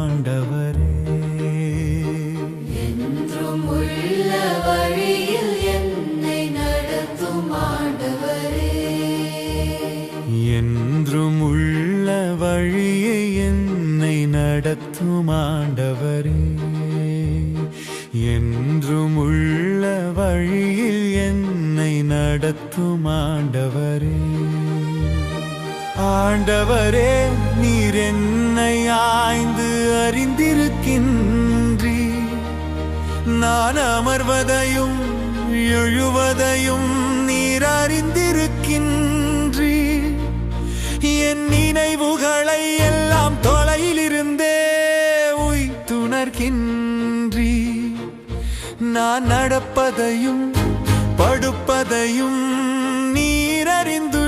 ஆண்டவரே. என்றும் உள்ள வழியில் என்னை நடத்தும் ஆண்டவரே. என்றும் உள்ள வழியை என்னை நடத்தும் ஆண்டவரே. என்றும் உள்ள வழியில் என்னை நடத்தும் ஆண்டவரே. ஆண்டவரே, நீர் என்னை ஆய்ந்து அறிந்திருக்கின்றீர். நான் அமர்வதையும் எழுவதையும் நீர் அறிந்திருக்கின்றீர். என் நினைவுகளை எல்லாம் தொலையிலிருந்தே உய்த்துணர்கின்றீர். நான் நடப்பதையும் படுப்பதையும் நீர் அறிந்துள்ளீர்.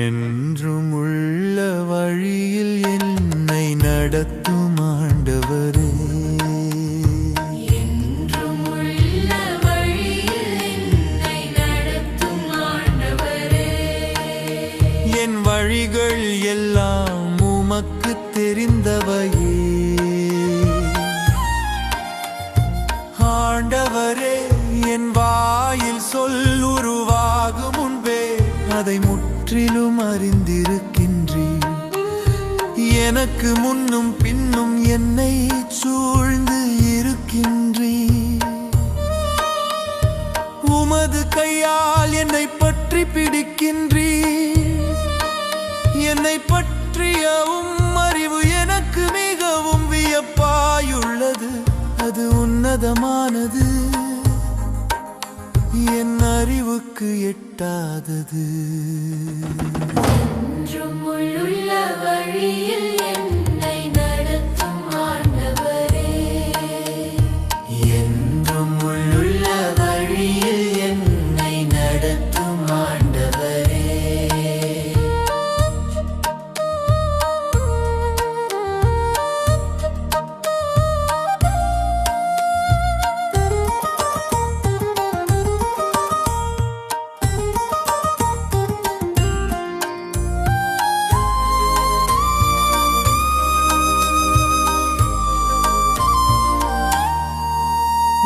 என்றும் உள்ள வழியில் என்னை நடத்தும் ஆண்டவரே. என்றும் உள்ள வழியில் என்னை நடத்தும் ஆண்டவரே. என் வழிகள் எல்லாம் உமக்கு தெரிந்தவையே. ஆண்டவரே, என் வாயில் சொல் உருவாகும் முன்பே அதை முற்றிலும் அறிந்திருக்கின்றீர். எனக்கு முன்னும் பின்னும் என்னை சூழ்ந்து இருக்கின்றீர். உமது கையால் என்னை பற்றி பிடிக்கின்றீர். என்னை பற்றியவும் அறிவு எனக்கு மிகவும் வியப்பாயுள்ளது. அது உன்னதமானது, என் அறிவுக்கு எட்டாதது. என்றும் உள்ள வழியில் என்னை நடத்தும் ஆண்டவரே. என்றும் உள்ள வழியில் என்னை நடத்தும் ஆண்டவரே.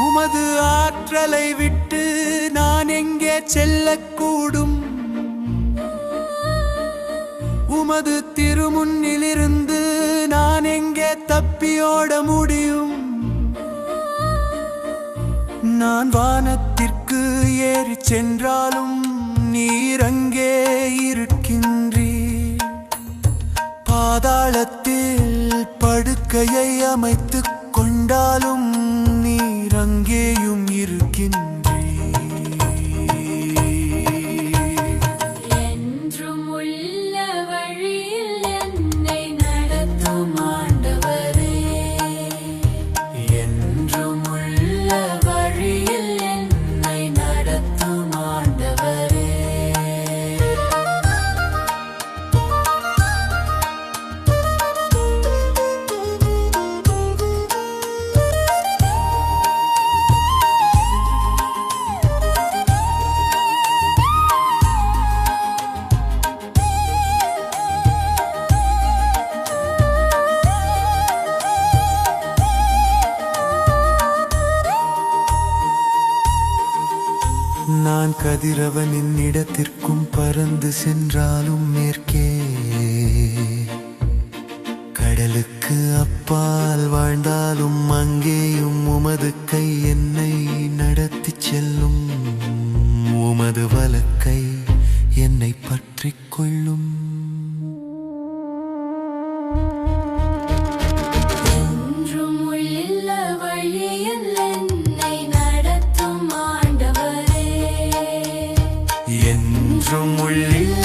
உமது ஆற்றலை விட்டு நான் எங்கே செல்லக்கூடும்? உமது திருமுன்னிலிருந்து நான் எங்கே தப்பியோட முடியும்? நான் வானத்திற்கு ஏறி சென்றாலும் நீர் அங்கே இருக்கின்றீர். பாதாளத்தில் படுக்கையை அமைத்துக் கொண்டாலும் நீர் அங்கேயும் இருக்கின்றீர். என்றும் உள்ள வழியில் என்னை நடத்தும் ஆண்டவரே. என்றும் உள்ள வழியில் என்னை நடத்தும் ஆண்டவரே. நான் கதிரவனின் இடத்திற்கும் பறந்து சென்றாலும் மேற்கே, கடலுக்கு அப்பால் வாழ்ந்தாலும் அங்கேயும் உமது கை என்னை நடத்தி செல்லும். உமது வலக்கை என்னை பற்றிக் கொள்ளும். என்றும் உள்ள வழியில் என்னை நடத்தும் ஆண்டவரே. என்றும் உள்ள